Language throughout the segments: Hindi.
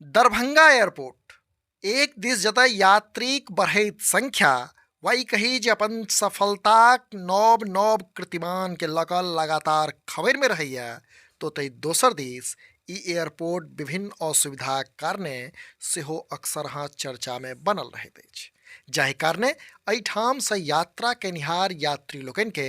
दरभंगा एयरपोर्ट एक दिस जतय यात्रीक बढ़ैत संख्या वही कही जे अपन सफलताक नव नव कीर्तिमान के लऽ कऽ लगातार खबरि में रहैया तो तै दोसर दिस ई एयरपोर्ट विभिन्न असुविधाक कारणे सेहो अक्सरहा चर्चा में बनल रहैत अछि, जाहि कारणे एहिठाम से यात्रा केनिहार यात्री लोकनि के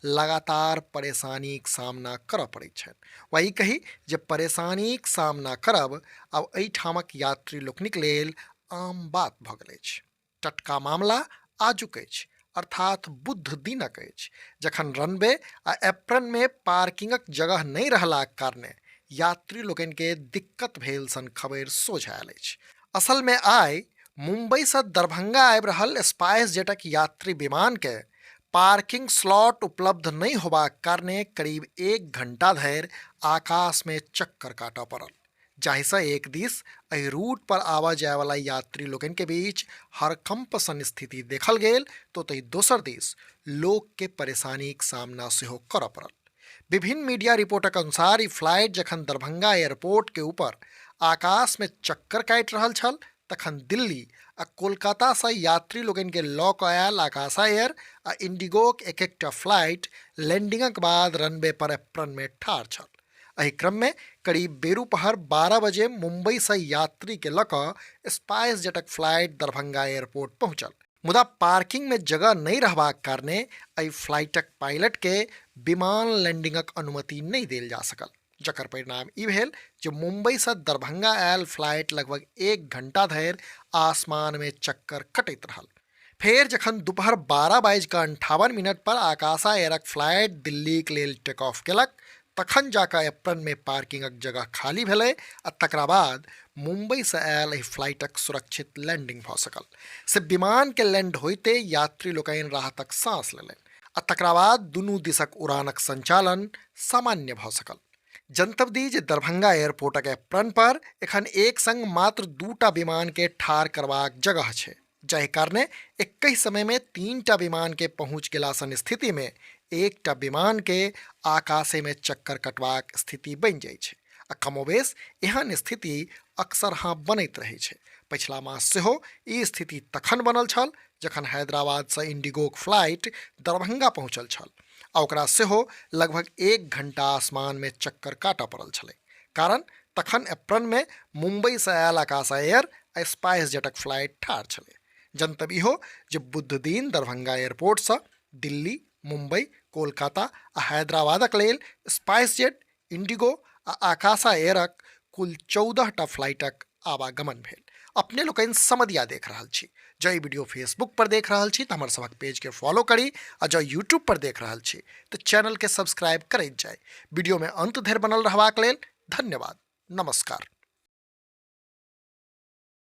लगातार परेशानीक सामना करऽ पड़ैत छनि। वही कही जे परेशानीक सामना करब आब एहिठामक यात्री लोकनिक लेल आम बात भऽ गेल अछि। टटका मामला आजुक अछि, अर्थात बुध दिनक अछि, जखन रनवे आ एप्रन में पार्किंगक जगह नहि रहलाक कारणे यात्री लोकनि के दिक्कत भेल सन खबरि सोझा आयल अछि। असल में आइ मुंबई से दरभंगा आबि रहल स्पाइस जेटक यात्री विमान के पार्किंग स्लॉट उपलब्ध नहीं होबाक कारणे करीब 1 घंटा धरि आकाश में चक्कर काटऽ पड़ल, जाहिसँ एक दिस एहि रूट पर आवा जाय वाला यात्री लोकनि के बीच हरकंप सन स्थिति देखल गेल तो तहि दोसर दिस लोक के परेशानीक सामना सेहो करऽ पड़ल। विभिन्न मीडिया रिपोर्टक अनुसार ई फ्लाइट जखन दरभंगा एयरपोर्ट के ऊपर आकाश में चक्कर काटि रहल छल तखन दिल्ली आ कोलकाता से यात्री लोकनि के लऽ कऽ आयल आकाशा एयर आ इंडिगोक एक एकटा फ्लाइट लैंडिंगक बाद रनवे पर एप्रन में ठाढ़ छल। एहि क्रम में करीब बेरुपहर 12 बजे मुंबई से यात्री के लऽ कऽ स्पाइस जेटक फ्लाइट दरभंगा एयरपोर्ट पहुंचल, मुदा पार्किंग में जगह नहीं रहबाक कारणे एहि फ्लाइटक पायलट के विमान लैंडिंगक अनुमति नहीं देल जा सकल, जकर परिणाम ई भेल जे मुंबई से दरभंगा आयल फ्लाइट लगभग 1 घंटा धरि आसमान में चक्कर कटैत रहल। फेर जखन दोपहर 12:58 पर आकाशा एयरक फ्लाइट दिल्लीक लेल टेक ऑफ केलक तखन जाकऽ एप्रन में पार्किंगक जगह खाली भेलै आ तकरा बाद मुंबई से आयल एहि फ्लाइटक सुरक्षित लैंडिंग भऽ सकल। से विमान के लैंड होइते यात्री लोकनि राहतक सांस लेलनि आ तकरा बाद दुनू दिसक उड़ानक संचालन सामान्य भऽ सकल। जनतब दी जे दरभंगा एयरपोर्टक एप्रन पर एखन एक संग मात्र 2टा विमान के ठाढ़ करबाक जगह छै, जाहि कारणे एक समय में 3टा विमान के पहुंच गेला सन स्थिति में एकटा विमान के आकाशे में चक्कर कटबाक स्थिति बनि जाइ छै आ कमोबेश एहन स्थिति अक्सर हाँ बनैत रहै छै। पिछला मास सेहो ई स्थिति तखन बनल छल जखन हैदराबाद से इंडिगोक फ्लाइट दरभंगा पहुंचल छल आ ओकरा सेहो लगभग 1 घंटा आसमान में चक्कर काटऽ पड़ल छलै, कारण तखन एप्रन में मुंबई से आयल आकाशा एयर आ स्पाइस जेटक फ्लाइट ठाढ़ छलै। जनतब इहो जे बुध दिन दरभंगा एयरपोर्ट से दिल्ली, मुंबई, कोलकाता आ हैदराबादक लेल स्पाइस जेट, इंडिगो आ आकाशा एयरक कुल 14टा फ्लाइटक आवागमन भेल। अपने लोकनि समधिया देख रहल छी। जँ ई वीडियो फेसबुक पर देख रहल छी तऽ हमर सबक पेज के फॉलो करी आ जँ यूट्यूब पर देख रहल छी तऽ चैनल के सब्सक्राइब करैत जाय। वीडियो में अंत धरि बनल रहबाक लेल धन्यवाद। नमस्कार।